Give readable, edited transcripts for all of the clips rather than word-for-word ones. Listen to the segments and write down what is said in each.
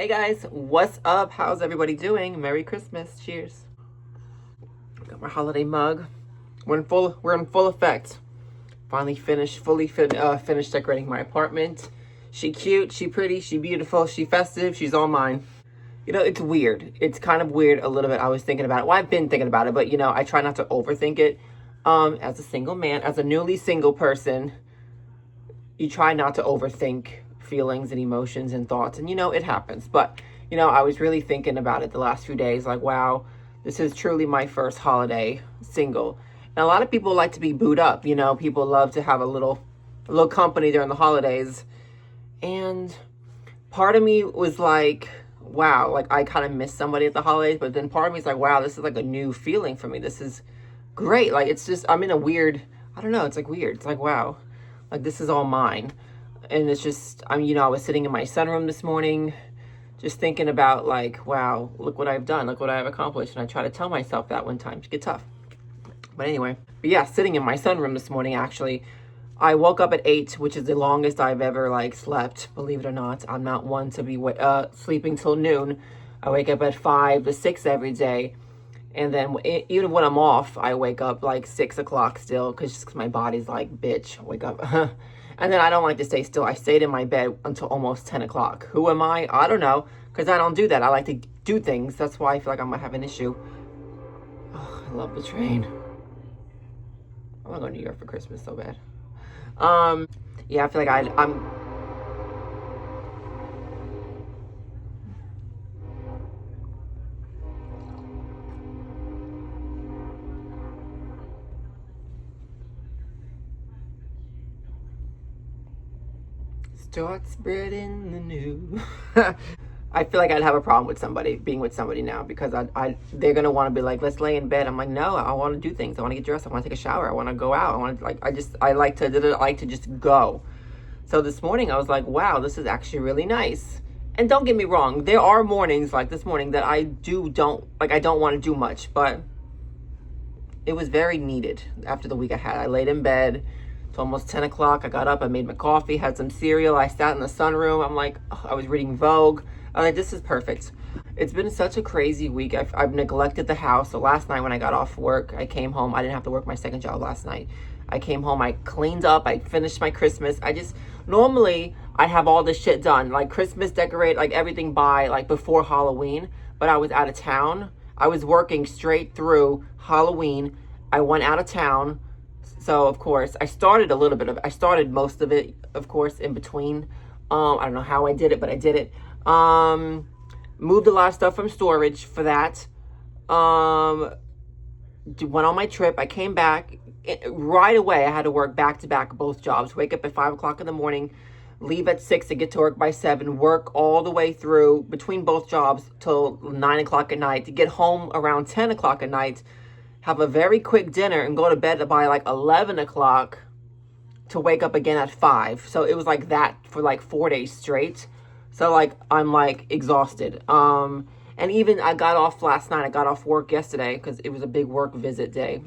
Hey guys, what's up? How's everybody doing? Merry Christmas. Cheers. Got my holiday mug. We're in full effect. Finally finished decorating my apartment. She cute, she pretty, she beautiful, she festive, she's all mine. You know, it's weird. It's kind of weird a little bit. I was thinking about it. Well, I've been thinking about it, but I try not to overthink it. As a single man, as a newly single person, you try not to overthink feelings and emotions and thoughts, and it happens. But I was really thinking about it the last few days, like, wow, this is truly my first holiday single. And a lot of people like to be booed up. People love to have a little company during the holidays. And part of me was like, wow, like I kind of miss somebody at the holidays, but then part of me is like, wow, this is like a new feeling for me. This is great. Like, it's just, I'm in a weird, I don't know, it's like weird. It's like, wow, like this is all mine. And it's just, I was sitting in my sunroom this morning, just thinking about like, wow, look what I've done, look what I've accomplished. And I try to tell myself that when times get tough. But anyway, sitting in my sunroom this morning, actually, I woke up at 8, which is the longest I've ever slept. Believe it or not, I'm not one to be sleeping till noon. I wake up at 5 to 6 every day. And then even when I'm off, I wake up like 6 o'clock still, because my body's like, bitch, wake up. And then I don't like to stay still. I stayed in my bed until almost 10 o'clock. Who am I? I don't know, because I don't do that. I like to do things. That's why I feel like I might have an issue. Oh, I love the train. I want to go to New York for Christmas so bad. Yeah, I feel like I'm... Start spreading the news. I feel like I'd have a problem with being with somebody now, because they're gonna want to be like, let's lay in bed. I'm like, no, I want to do things. I want to get dressed. I want to take a shower. I want to go out. I like to just go. So this morning I was like, wow, this is actually really nice. And don't get me wrong, there are mornings like this morning that I don't want to do much, but it was very needed after the week I had. I laid in bed. It's almost 10 o'clock. I got up, I made my coffee, had some cereal. I sat in the sunroom. I'm like, oh, I was reading Vogue. I'm like, this is perfect. It's been such a crazy week. I've neglected the house. So last night when I got off work, I came home. I didn't have to work my second job last night. I came home, I cleaned up, I finished my Christmas. Normally I have all this shit done, like Christmas decorate, like everything by like before Halloween, but I was out of town. I was working straight through Halloween. I went out of town. So, of course, I started most of it, of course, in between. I don't know how I did it, but I did it. Moved a lot of stuff from storage for that. Went on my trip. I came back. Right away, I had to work back-to-back both jobs. Wake up at 5 o'clock in the morning, leave at 6 to get to work by 7, work all the way through between both jobs till 9 o'clock at night, to get home around 10 o'clock at night, have a very quick dinner, and go to bed by like 11 o'clock to wake up again at 5. So it was like that for like 4 days straight. So like, I'm like exhausted. And even I got off last night. I got off work yesterday because it was a big work visit day,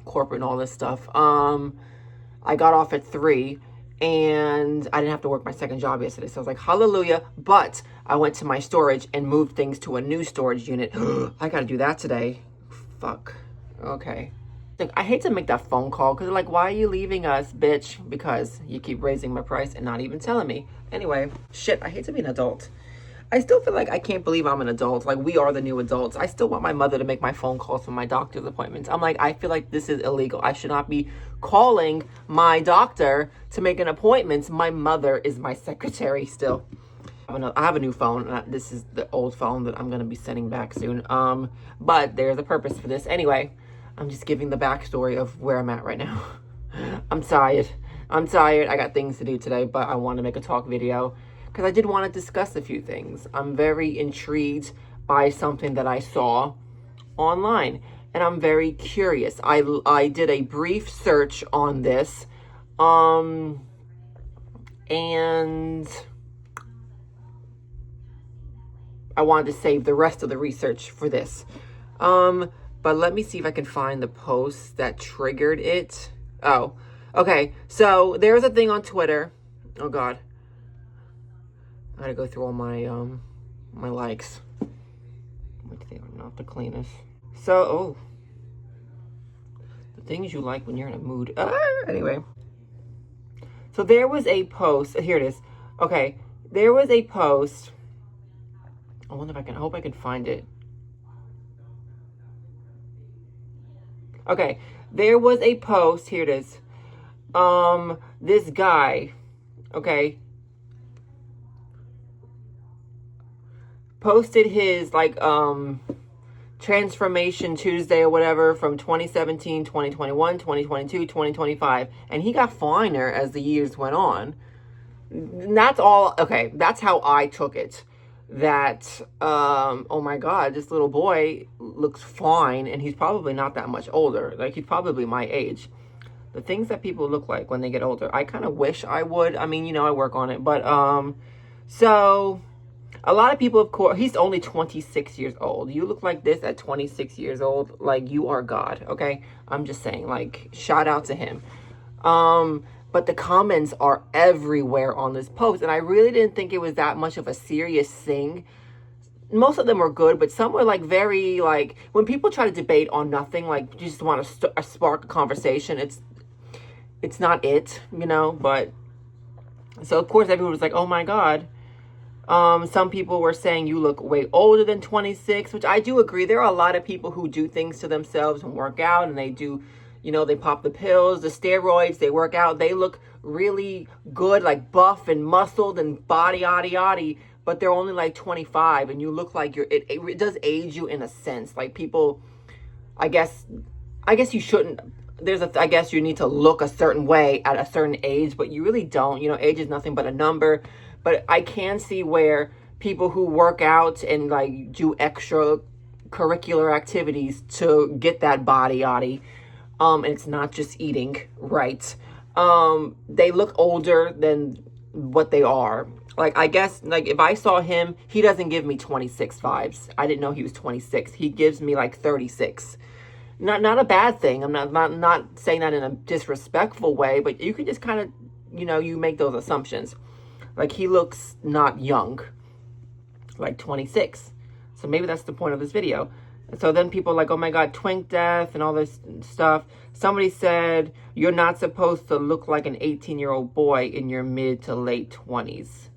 corporate and all this stuff. I got off at 3 and I didn't have to work my second job yesterday. So I was like, hallelujah. But I went to my storage and moved things to a new storage unit. I got to do that today. Fuck. Okay. Look, I hate to make that phone call because they're like, why are you leaving us, bitch? Because you keep raising my price and not even telling me. Anyway, shit, I hate to be an adult. I still feel like I can't believe I'm an adult. Like, we are the new adults. I still want my mother to make my phone calls for my doctor's appointments. I'm like, I feel like this is illegal. I should not be calling my doctor to make an appointment. My mother is my secretary still. I have a new phone. This is the old phone that I'm going to be sending back soon. But there's a purpose for this. Anyway, I'm just giving the backstory of where I'm at right now. I'm tired. I got things to do today, but I want to make a talk video because I did want to discuss a few things. I'm very intrigued by something that I saw online, and I'm very curious. I did a brief search on this, and I wanted to save the rest of the research for this. But let me see if I can find the post that triggered it. Oh, okay. So there's a thing on Twitter. Oh God. I gotta go through all my My likes. They are not the cleanest. So, oh. The things you like when you're in a mood. Anyway. So there was a post. Here it is. Okay. There was a post. I wonder if I hope I can find it. Okay. There was a post. Here it is. This guy. Okay. Posted his Transformation Tuesday or whatever from 2017, 2021, 2022, 2025. And he got finer as the years went on. And that's all. Okay. That's how I took it. That, oh my God, this little boy looks fine. And he's probably not that much older. Like, he's probably my age. The things that people look like when they get older, I kind of wish I would. I mean, I work on it. But, so a lot of people, of course, he's only 26 years old. You look like this at 26 years old. Like, you are God, okay? I'm just saying, like, shout out to him. But the comments are everywhere on this post. And I really didn't think it was that much of a serious thing. Most of them were good, but some were like very like, when people try to debate on nothing, like you just want to spark a conversation, it's not it, but so of course everyone was like, oh my God. Some people were saying you look way older than 26, which I do agree. There are a lot of people who do things to themselves and work out, and they do, they pop the pills, the steroids, they work out, they look really good, like buff and muscled and body, but they're only like 25, and you look like it does age you in a sense. Like people, I guess you shouldn't, I guess you need to look a certain way at a certain age, but you really don't. Age is nothing but a number. But I can see where people who work out and like do extra curricular activities to get that body, and it's not just eating right. They look older than what they are. Like, I guess, like, if I saw him, he doesn't give me 26 vibes. I didn't know he was 26. He gives me, like, 36. Not a bad thing. I'm not saying that in a disrespectful way, but you can just kind of, you make those assumptions. Like, he looks not young, like 26. So maybe that's the point of this video. So then people are like, oh my God, twink death and all this stuff. Somebody said, you're not supposed to look like an 18-year-old boy in your mid to late 20s.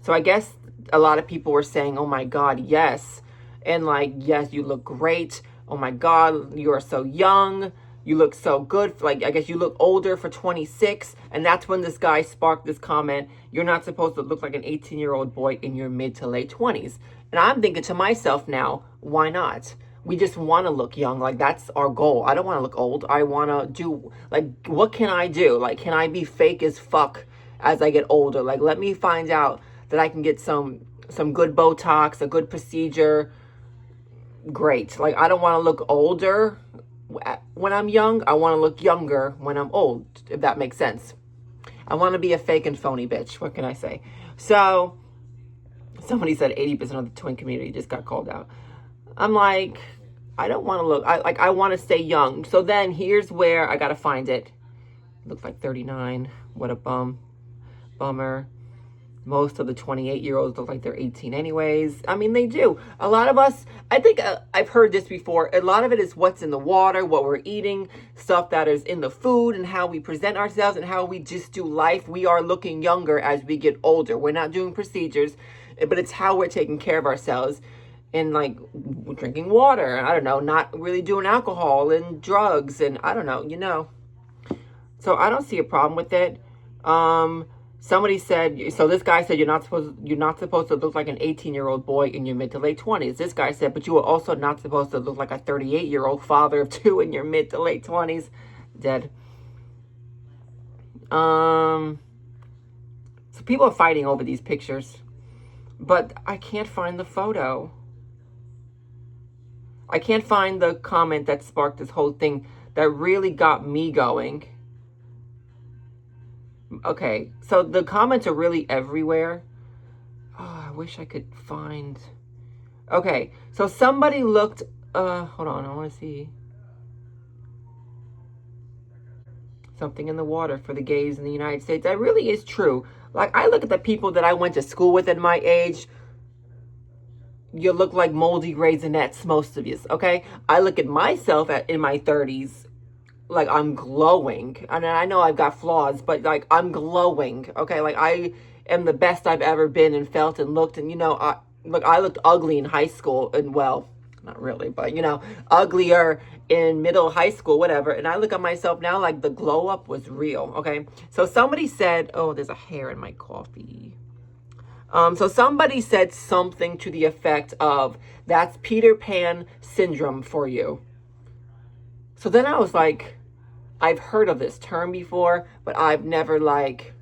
So I guess a lot of people were saying, oh my God, yes. And like, yes, you look great. Oh my God, you are so young. You look so good. Like, I guess you look older for 26. And that's when this guy sparked this comment. You're not supposed to look like an 18-year-old boy in your mid to late 20s. And I'm thinking to myself now, why not? We just want to look young. Like, that's our goal. I don't want to look old. I want to do, like, what can I do? Like, can I be fake as fuck as I get older? Like, let me find out that I can get some good Botox, a good procedure. Great. Like, I don't want to look older when I'm young. I want to look younger when I'm old, if that makes sense. I want to be a fake and phony bitch. What can I say? So, somebody said 80% of the twin community just got called out. I'm like, I don't want to look, I want to stay young. So then here's where I got to find it. Looks like 39. What a bummer. Most of the 28-year-olds look like they're 18 anyways. I mean, they do. A lot of us, I think I've heard this before. A lot of it is what's in the water, what we're eating, stuff that is in the food, and how we present ourselves and how we just do life. We are looking younger as we get older. We're not doing procedures, but it's how we're taking care of ourselves. And like drinking water, I don't know, not really doing alcohol and drugs, and I don't know, So I don't see a problem with it. Somebody said, so this guy said, you're not supposed to look like an 18-year-old boy in your mid to late 20s. This guy said, but you are also not supposed to look like a 38-year-old father of 2 in your mid to late 20s. Dead. So people are fighting over these pictures, but I can't find the photo. I can't find the comment that sparked this whole thing that really got me going. Okay, so the comments are really everywhere. Oh, I wish I could find... Okay, so somebody looked... hold on, I want to see. Something in the water for the gays in the United States. That really is true. Like, I look at the people that I went to school with at my age. you look like moldy Raisinets, most of you, okay? I look at myself in my 30s, like I'm glowing. And I know I've got flaws, but like I'm glowing, okay? Like I am the best I've ever been and felt and looked. And, I looked ugly in high school and, well, not really, but, uglier in middle high school, whatever. And I look at myself now like the glow up was real, okay? So somebody said, oh, there's a hair in my coffee. So somebody said something to the effect of, that's Peter Pan syndrome for you. So then I was like, I've heard of this term before, but I've never like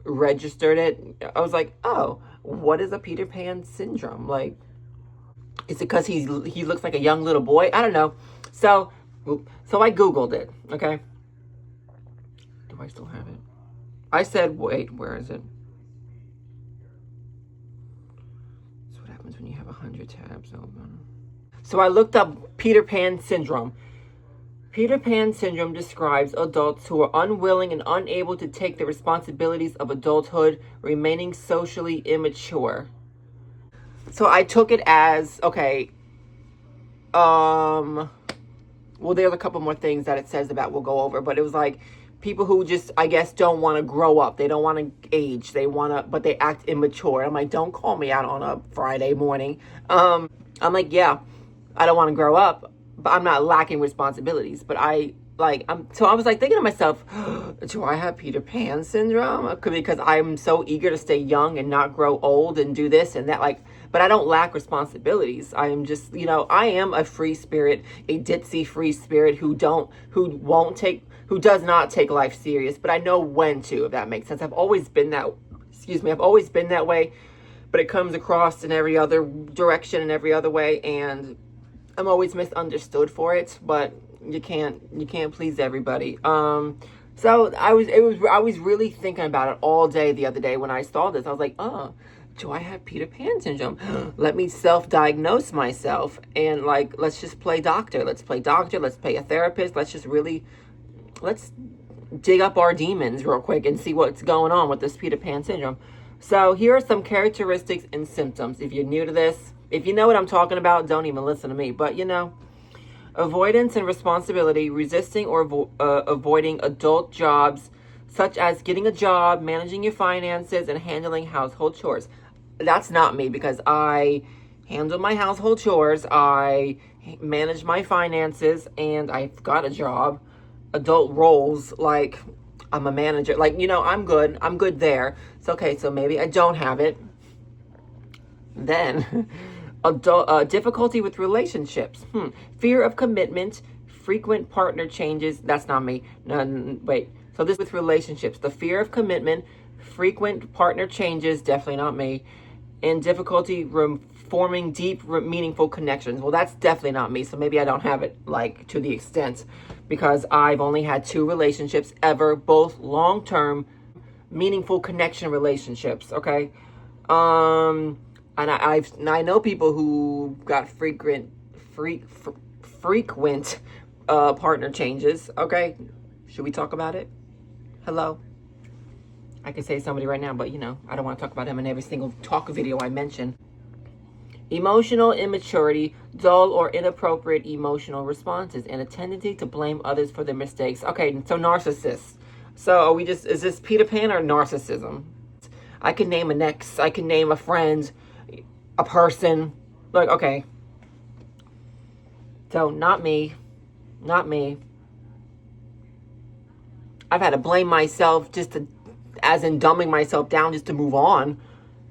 registered it. I was like, oh, what is a Peter Pan syndrome? Like, is it because he looks like a young little boy? I don't know. So I Googled it, okay? Do I still have it? I said, wait, where is it? That's what happens when you have 100 tabs open. So I looked up Peter Pan syndrome. Peter Pan syndrome describes adults who are unwilling and unable to take the responsibilities of adulthood, remaining socially immature. So I took it as, okay, well, there's a couple more things that it says about we'll go over, but it was like people who just, I guess, don't want to grow up. They don't want to age. They want to, but they act immature. I'm like, don't call me out on a Friday morning. I'm like, yeah, I don't want to grow up, but I'm not lacking responsibilities. But so I was like thinking to myself, do I have Peter Pan syndrome? Because I'm so eager to stay young and not grow old and do this and that, but I don't lack responsibilities. I am just, I am a free spirit, a ditzy free spirit who does not take life serious, but I know when to, if that makes sense. I've always been that way, but it comes across in every other direction and every other way, and I'm always misunderstood for it, but you can't please everybody. So I was really thinking about it all day the other day when I saw this. I was like, do I have Peter Pan syndrome? Let me self-diagnose myself and let's just play doctor. Let's play doctor. Let's play a therapist. Let's dig up our demons real quick and see what's going on with this Peter Pan syndrome. So here are some characteristics and symptoms. If you're new to this, if you know what I'm talking about, don't even listen to me. But avoidance and responsibility, resisting or avoiding adult jobs, such as getting a job, managing your finances, and handling household chores. That's not me, because I handle my household chores, I manage my finances, and I've got a job. Adult roles, like I'm a manager, I'm good there. So okay, so maybe I don't have it. Then difficulty with relationships, fear of commitment, frequent partner changes. That's not me. No, wait. So this with relationships, the fear of commitment, frequent partner changes, definitely not me, and difficulty forming deep, meaningful connections. Well, that's definitely not me. So maybe I don't have it to the extent, because I've only had 2 relationships ever, both long-term, meaningful connection relationships. Okay, and I know people who got frequent partner changes. Okay, should we talk about it? Hello. I could say somebody right now, but I don't want to talk about him in every single talk video I mention. Emotional immaturity, dull or inappropriate emotional responses, and a tendency to blame others for their mistakes. Okay, so narcissists. So is this Peter Pan or narcissism? I can name an ex, I can name a friend, a person. Okay. So not me. I've had to blame myself as in dumbing myself down just to move on,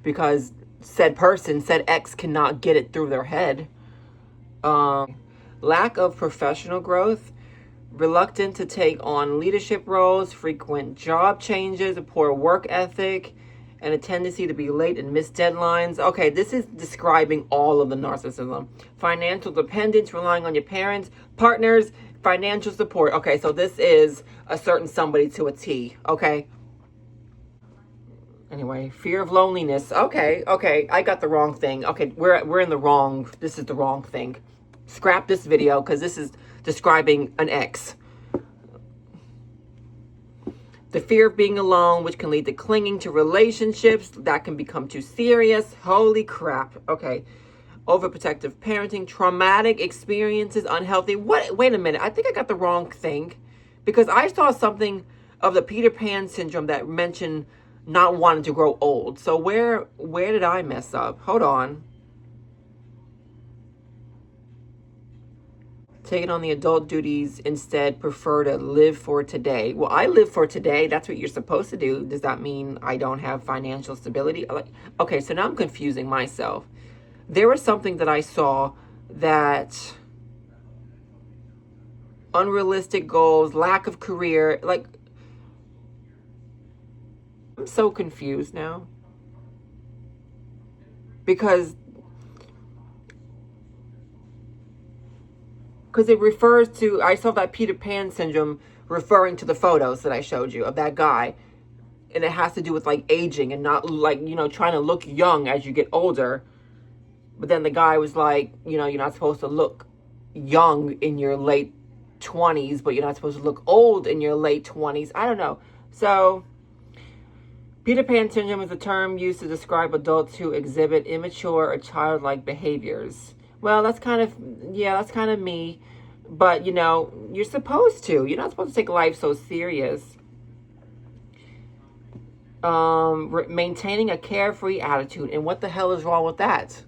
because said person, said ex cannot get it through their head. Lack of professional growth, reluctant to take on leadership roles, frequent job changes, a poor work ethic, and a tendency to be late and miss deadlines. Okay, this is describing all of the narcissism. Financial dependence, relying on your parents, partners, financial support. Okay, so this is a certain somebody to a T, okay? Anyway, fear of loneliness. Okay, I got the wrong thing. Okay, we're in the wrong, this is the wrong thing. Scrap this video, because this is describing an ex. The fear of being alone, which can lead to clinging to relationships that can become too serious. Holy crap. Okay. overprotective parenting, traumatic experiences, unhealthy. What? Wait a minute. I think I got the wrong thing, because I saw something of the Peter Pan syndrome that mentioned not wanting to grow old. So where did I mess up? Hold on. Taking on the adult duties instead, prefer to live for today. Well, I live for today. That's what you're supposed to do. Does that mean I don't have financial stability? Okay, so now I'm confusing myself. There was something that I saw that unrealistic goals, lack of career, like, I'm so confused now. Because it refers to, I saw that Peter Pan syndrome referring to the photos that I showed you of that guy. And it has to do with like aging and not like, trying to look young as you get older. But then the guy was like, you're not supposed to look young in your late 20s, but you're not supposed to look old in your late 20s. I don't know. So Peter Pan syndrome is a term used to describe adults who exhibit immature or childlike behaviors. Well, that's kind of me. But, you're supposed to. You're not supposed to take life so serious. Maintaining a carefree attitude. And what the hell is wrong with that?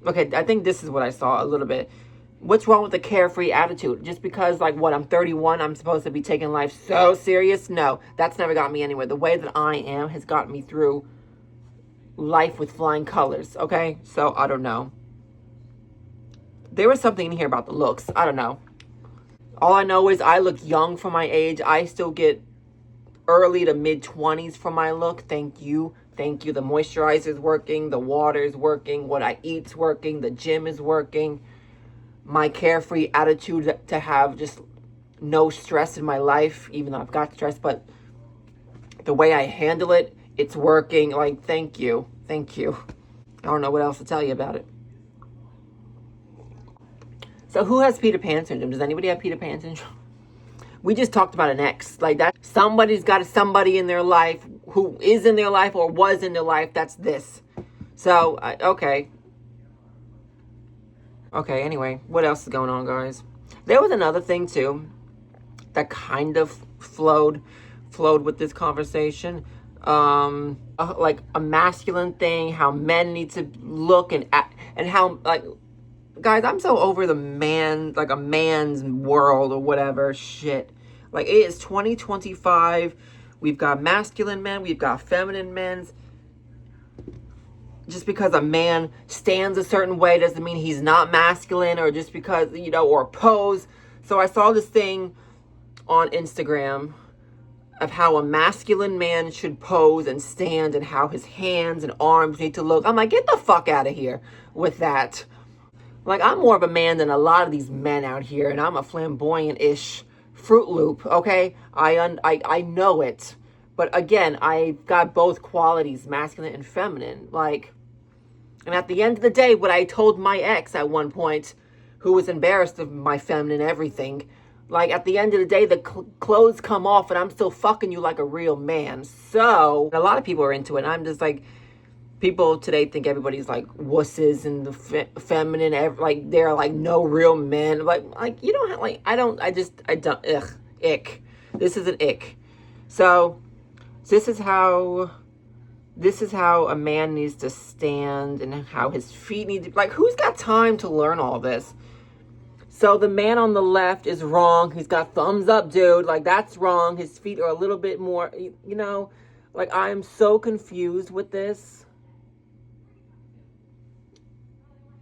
Okay, I think this is what I saw a little bit. What's wrong with the carefree attitude? Just because, I'm 31, I'm supposed to be taking life so serious? No, that's never got me anywhere. The way that I am has gotten me through life with flying colors, okay? So, I don't know. There was something in here about the looks. I don't know. All I know is I look young for my age. I still get early to mid-20s for my look. Thank you. Thank you. The moisturizer's working. The water's working. What I eat's working. The gym is working. My carefree attitude to have just no stress in my life, even though I've got stress, but the way I handle it, it's working. Thank you. Thank you. I don't know what else to tell you about it. So who has Peter Pan syndrome? Does anybody have Peter Pan syndrome? We just talked about an ex. That somebody's got somebody in their life who is in their life or was in their life. That's this. So, okay. Okay, anyway. What else is going on, guys? There was another thing, too, that kind of flowed with this conversation. Like a masculine thing, how men need to look and act, and how, guys, I'm so over the man, a man's world or whatever shit. It is 2025. We've got masculine men. We've got feminine men. Just because a man stands a certain way doesn't mean he's not masculine, or just because, or pose. So I saw this thing on Instagram of how a masculine man should pose and stand and how his hands and arms need to look. I'm like, get the fuck out of here with that. I'm more of a man than a lot of these men out here, and I'm a flamboyant-ish Fruit Loop, okay? I know it. But again, I've got both qualities, masculine and feminine. And at the end of the day, what I told my ex at one point, who was embarrassed of my feminine everything, at the end of the day, the clothes come off and I'm still fucking you like a real man. So, a lot of people are into it. And I'm just people today think everybody's wusses and the feminine, they're no real men. You don't have, I don't, ick. This is an ick. So, this is how a man needs to stand and how his feet need to, who's got time to learn all this? So the man on the left is wrong. He's got thumbs up, dude. That's wrong. His feet are a little bit more, I am so confused with this.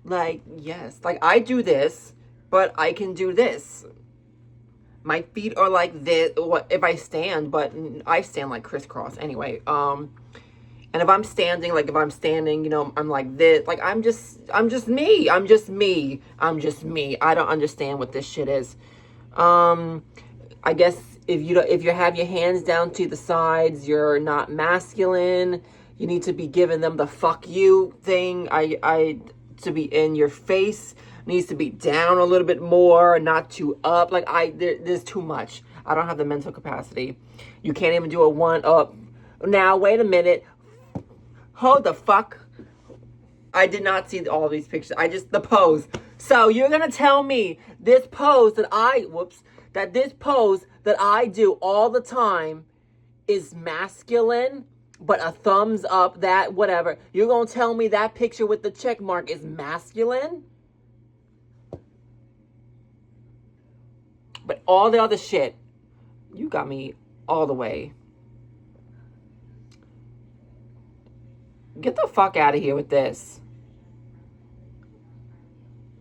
Yes. I do this, but I can do this. My feet are like this. If I stand, but I stand crisscross anyway. And if I'm standing, I'm like this. I'm just me. I'm just me. I don't understand what this shit is. I guess if you have your hands down to the sides, you're not masculine. You need to be giving them the fuck you thing. To be in your face needs to be down a little bit more, not too up. There's too much. I don't have the mental capacity. You can't even do a one up. Now, wait a minute. Hold the fuck. I did not see all these pictures. The pose. So you're going to tell me this pose that I do all the time is masculine, but a thumbs up, that, whatever. You're going to tell me that picture with the check mark is masculine? But all the other shit, you got me all the way. Get the fuck out of here with this.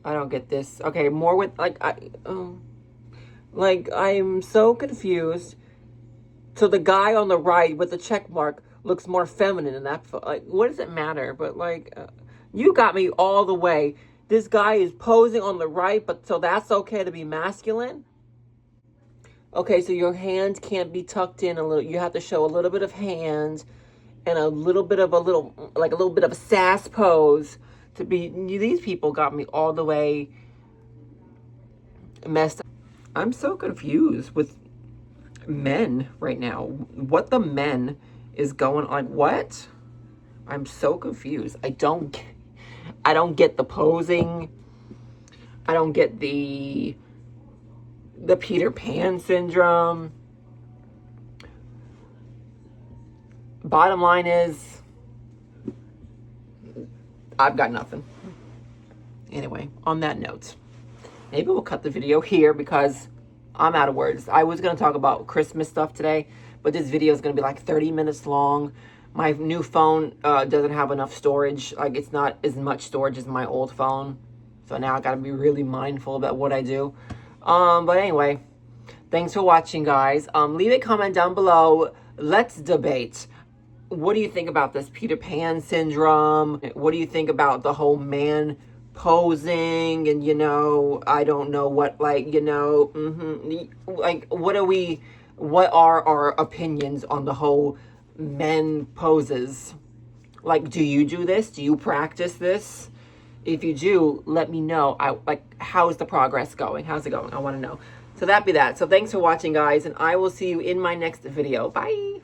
I don't get this. Okay, more with, I'm so confused. So the guy on the right with the check mark looks more feminine in that. Like, what does it matter? But you got me all the way. This guy is posing on the right, but so that's okay to be masculine? Okay, so your hand can't be tucked in a little. You have to show a little bit of hand and a little bit of a sass pose to be. These people got me all the way messed up. I'm so confused with men right now. What the men is going on? What? I'm so confused. I don't get the posing. I don't get the Peter Pan syndrome. Bottom line is, I've got nothing. Anyway, on that note, maybe we'll cut the video here because I'm out of words. I was going to talk about Christmas stuff today, but this video is going to be like 30 minutes long. My new phone doesn't have enough storage. Like, it's not as much storage as my old phone. So now I got to be really mindful about what I do. But anyway, thanks for watching, guys. Leave a comment down below. Let's debate. What do you think about this Peter Pan syndrome? What do you think about the whole man posing and, I don't know what, what are our opinions on the whole men poses? Like, do you do this? Do you practice this? If you do, let me know. How's the progress going? How's it going? I want to know. So that be that. So thanks for watching, guys, and I will see you in my next video. Bye.